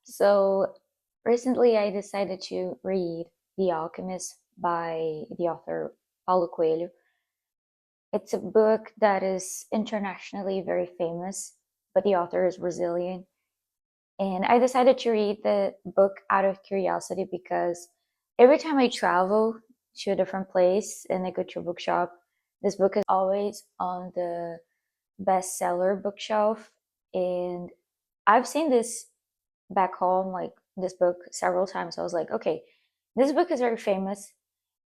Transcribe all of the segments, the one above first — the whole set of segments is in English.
So recently I decided to read The Alchemist by the author Paulo Coelho. It's a book that is internationally very famous, but the author is Brazilian. And I decided to read the book out of curiosity because every time I travel to a different place and I go to a bookshop, this book is always on the bestseller bookshelf. And I've seen this back home, like this book, several times. I was like, okay, this book is very famous,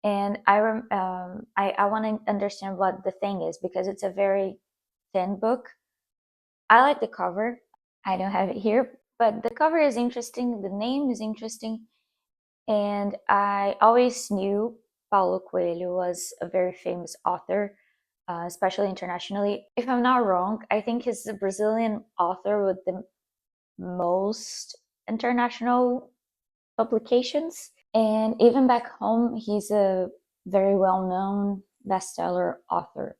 and I want to understand what the thing is because it's a very thin book. I like the cover. I don't have it here, but the cover is interesting. The name is interesting, and I always knew Paulo Coelho was a very famous author, especially internationally. If I'm not wrong, I think he's the Brazilian author with the most international publications. And even back home, he's a very well known bestseller author.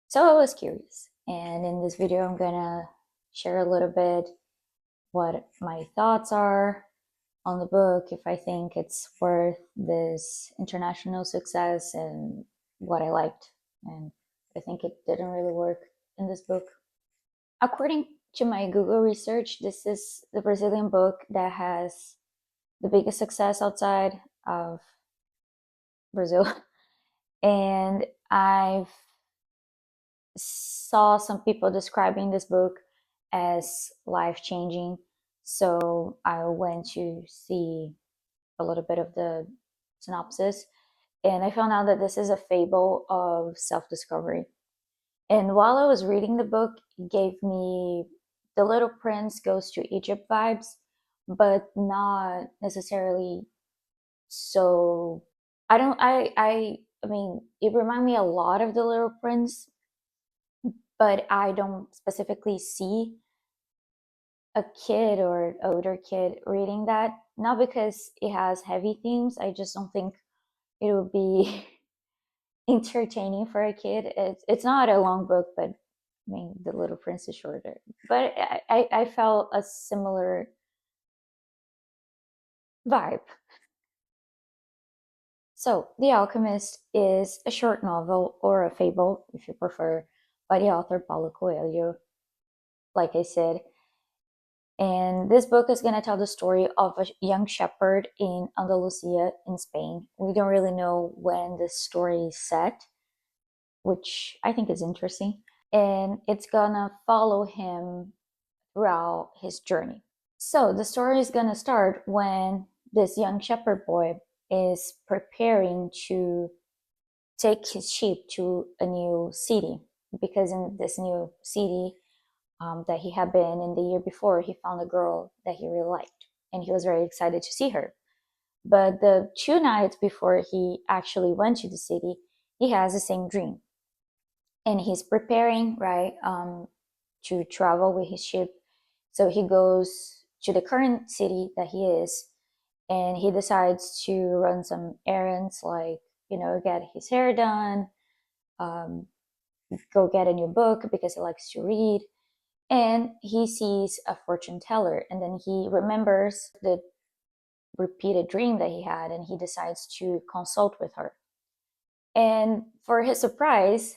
So I was curious. And in this video, I'm gonna share a little bit what my thoughts are on the book, if I think it's worth this international success, and what I liked. And I think it didn't really work in this book. According to my Google research, this is the Brazilian book that has the biggest success outside of Brazil. And I've saw some people describing this book as life changing. So I went to see a little bit of the synopsis, and I found out that this is a fable of self discovery. And while I was reading the book, it gave me The Little Prince Goes to Egypt vibes, but not necessarily so. I don't, I mean, it reminded me a lot of The Little Prince, but I don't specifically see a kid or older kid reading that. Not because it has heavy themes, I just don't think it would be entertaining for a kid. It's not a long book, but I mean, The Little Prince is shorter. But I felt a similar vibe. So, The Alchemist is a short novel or a fable, if you prefer, by the author Paulo Coelho, like I said. And this book is going to tell the story of a young shepherd in Andalusia in Spain. We don't really know when this story is set, which I think is interesting. And it's going to follow him throughout his journey. So the story is going to start when this young shepherd boy is preparing to take his sheep to a new city, because in this new city that he had been in the year before, he found a girl that he really liked, and he was very excited to see her. But the 2 nights before he actually went to the city, he has the same dream, and he's preparing, right, to travel with his ship. So he goes to the current city that he is, and he decides to run some errands, like, get his hair done, um, go get a new book because he likes to read. And he sees a fortune teller, and then he remembers the repeated dream that he had, and he decides to consult with her. And for his surprise,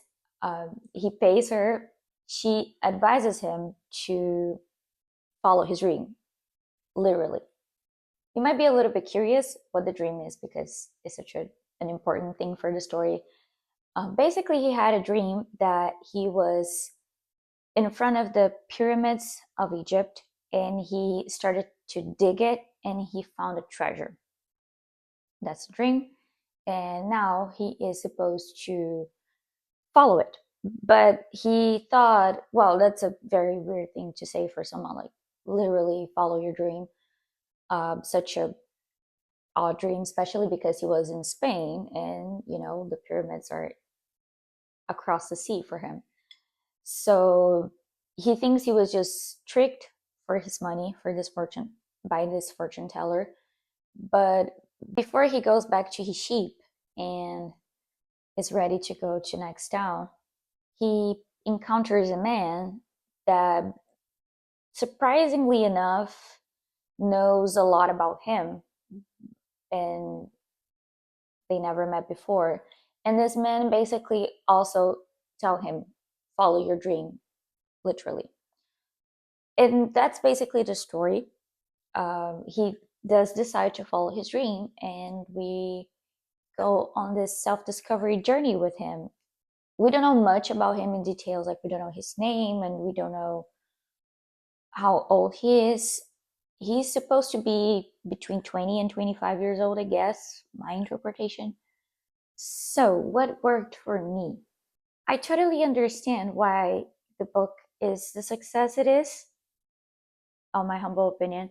he pays her. She advises him to follow his dream, literally. You might be a little bit curious what the dream is because it's such an important thing for the story. Basically, he had a dream that he was in front of the pyramids of Egypt, and he started to dig it, and he found a treasure. That's the dream. And now he is supposed to follow it. But he thought, well, that's a very weird thing to say for someone, like literally follow your dream. Such a odd dream, especially because he was in Spain, and the pyramids are across the sea for him. So he thinks he was just tricked for his money, for this fortune, by this fortune teller. But before he goes back to his sheep and is ready to go to next town, he encounters a man that, surprisingly enough, knows a lot about him, and they never met before. And this man basically also tell him, follow your dream, literally. And that's basically the story. He does decide to follow his dream, and we go on this self-discovery journey with him. We don't know much about him in details, like we don't know his name and we don't know how old he is. He's supposed to be between 20 and 25 years old, I guess, my interpretation. So, what worked for me? I totally understand why the book is the success it is, on my humble opinion.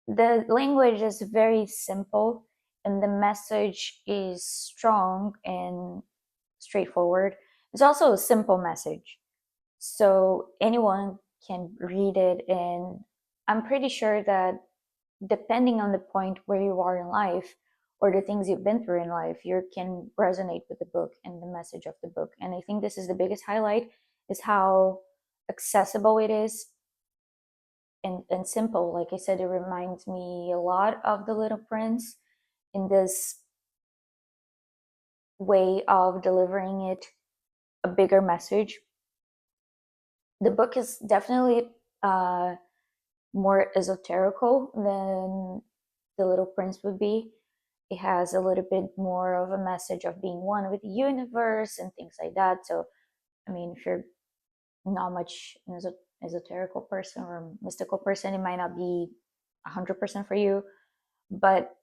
The language is very simple and the message is strong and straightforward. It's also a simple message, so anyone can read it, and I'm pretty sure that depending on the point where you are in life or the things you've been through in life, you can resonate with the book and the message of the book. And I think this is the biggest highlight, is how accessible it is, and simple. Like I said, it reminds me a lot of The Little Prince in this way of delivering it a bigger message. The book is definitely more esoterical than The Little Prince would be. It has a little bit more of a message of being one with the universe and things like that. So, I mean, if you're not much an esoterical person or mystical person, it might not be 100% for you. But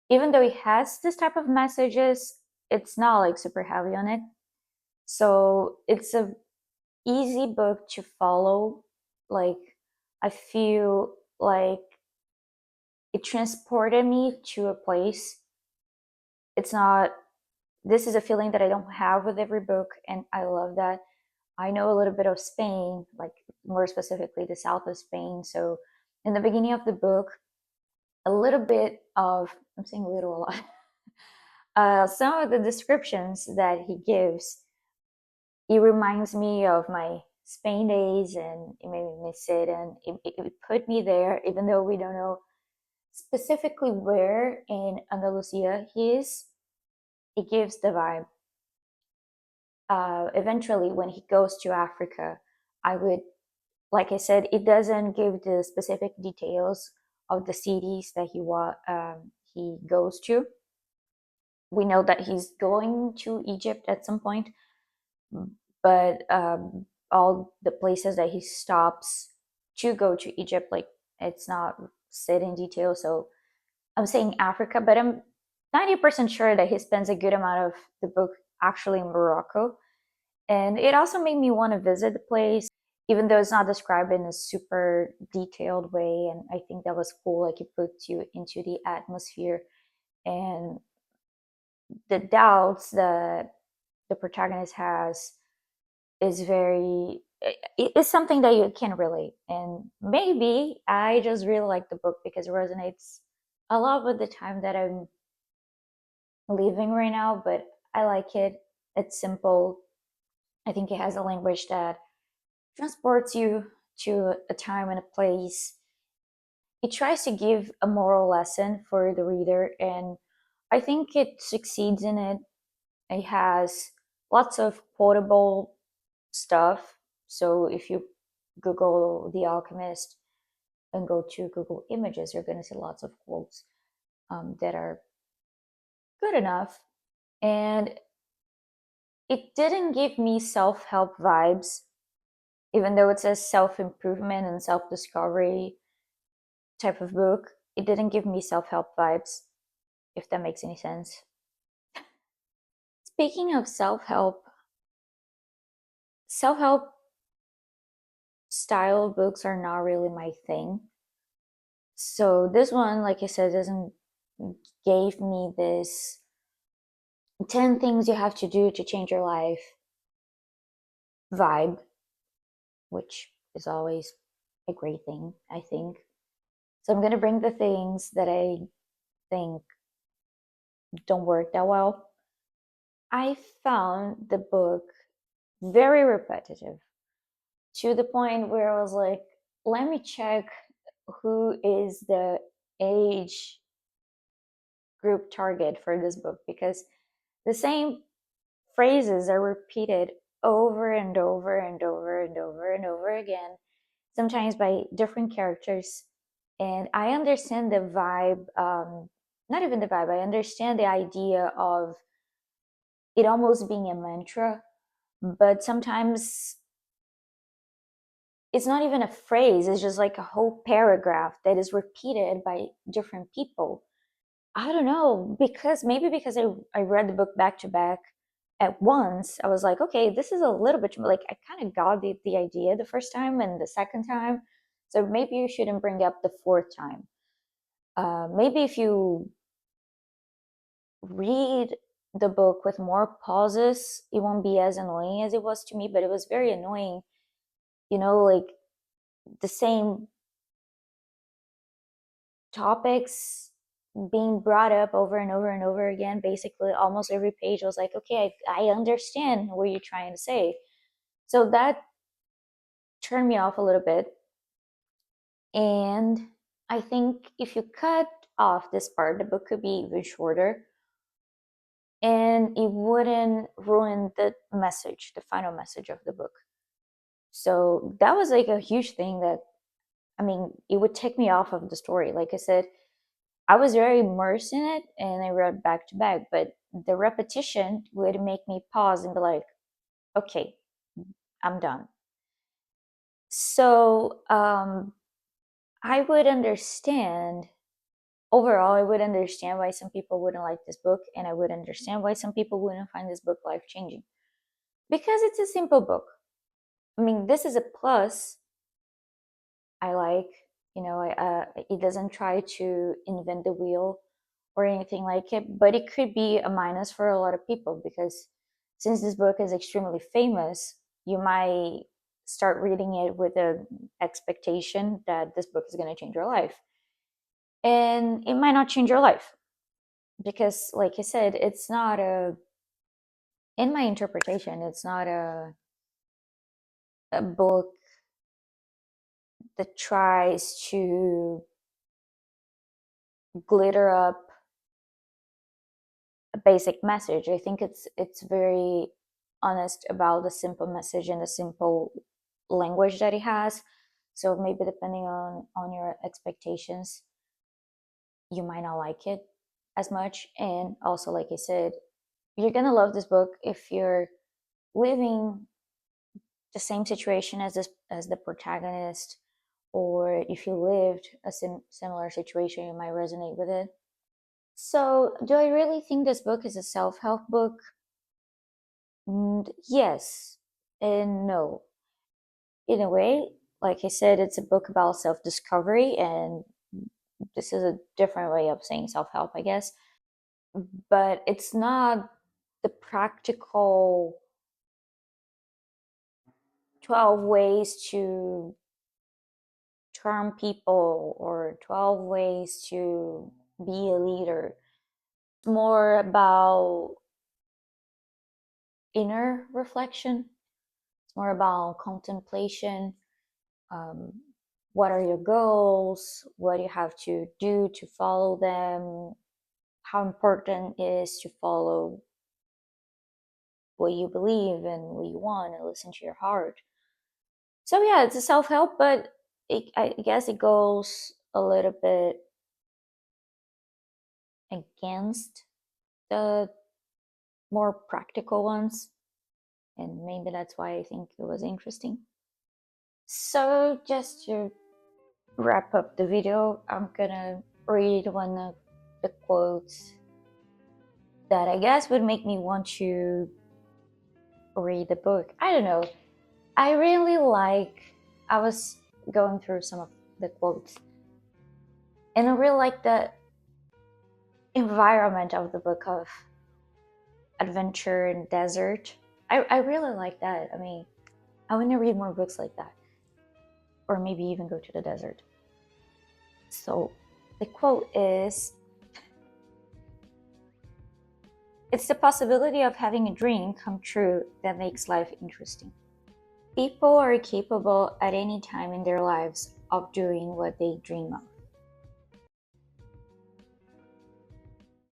even though it has this type of messages, it's not like super heavy on it. So it's a easy book to follow. Like, I feel like it transported me to a place. It's not, this is a feeling that I don't have with every book, and I love that. I know a little bit of Spain, like more specifically the south of Spain. So in the beginning of the book, a little bit of, I'm saying little a lot, some of the descriptions that he gives, it reminds me of my Spain days, and it made me miss it, and it put me there, even though we don't know specifically where in Andalusia he is. It gives the vibe. Eventually, when he goes to Africa, I would, like I said, it doesn't give the specific details of the cities that he goes to. We know that he's going to Egypt at some point, but all the places that he stops to go to Egypt, like, it's not said in detail. So I'm saying Africa, but I'm 90% sure that he spends a good amount of the book actually in Morocco. And it also made me want to visit the place, even though it's not described in a super detailed way. And I think that was cool. Like, it puts you into the atmosphere, and the doubts that the protagonist has is very, it's something that you can relate. And maybe I just really like the book because it resonates a lot with the time that I'm living right now. But I like it. It's simple. I think it has a language that transports you to a time and a place. It tries to give a moral lesson for the reader, and I think it succeeds in it. It has lots of quotable stuff. So if you Google The Alchemist and go to Google Images, you're going to see lots of quotes that are good enough. And it didn't give me self help vibes, even though it says self improvement and self discovery type of book. It didn't give me self help vibes, if that makes any sense. Speaking of self help style books are not really my thing. So this one, like I said, doesn't gave me this 10 things you have to do to change your life vibe, which is always a great thing, I think. So I'm going to bring the things that I think don't work that well. I found the book very repetitive, to the point where I was like, let me check who is the age group target for this book, because the same phrases are repeated over and over and over and over and over again, sometimes by different characters. And I understand the vibe, not even the vibe, I understand the idea of it almost being a mantra, but sometimes it's not even a phrase, it's just like a whole paragraph that is repeated by different people. I don't know, because maybe because I read the book back to back at once, I was like, okay, this is a little bit like I kind of got the idea the first time and the second time. So maybe you shouldn't bring up the fourth time. Maybe if you read the book with more pauses, it won't be as annoying as it was to me, but it was very annoying, like the same topics being brought up over and over and over again. Basically almost every page I was like, okay, I understand what you're trying to say. So that turned me off a little bit. And I think if you cut off this part, the book could be even shorter and it wouldn't ruin the message, the final message of the book. So that was like a huge thing that, I mean, it would take me off of the story. Like I said, I was very immersed in it and I read back to back, but the repetition would make me pause and be like, okay, I'm done. So I would understand, overall, I would understand why some people wouldn't like this book, and I would understand why some people wouldn't find this book life changing. Because it's a simple book. I mean, this is a plus. I like, it doesn't try to invent the wheel or anything like it, but it could be a minus for a lot of people because since this book is extremely famous, you might start reading it with an expectation that this book is going to change your life. And it might not change your life because, like I said, it's not in my interpretation, it's not a book that tries to glitter up a basic message. I think it's very honest about the simple message and the simple language that it has. So maybe depending on your expectations, you might not like it as much. And also, like I said, you're gonna love this book if you're living the same situation as the protagonist, or if you lived a similar situation, you might resonate with it. So, do I really think this book is a self-help book? Yes and no. In a way, like I said, it's a book about self-discovery, and this is a different way of saying self-help, I guess. But it's not the practical 12 ways to charm people or 12 ways to be a leader. It's more about inner reflection. It's more about contemplation. Um, what are your goals? What do you have to do to follow them? How important it is to follow what you believe and what you want and listen to your heart. So yeah, it's a self-help, but I guess it goes a little bit against the more practical ones, and maybe that's why I think it was interesting. So just to wrap up the video, I'm gonna read one of the quotes that I guess would make me want to read the book. I don't know. I really I was going through some of the quotes, and I really like the environment of the book of adventure and desert. I really like that. I mean, I want to read more books like that, or maybe even go to the desert. So the quote is, "It's the possibility of having a dream come true that makes life interesting. People are capable at any time in their lives of doing what they dream of.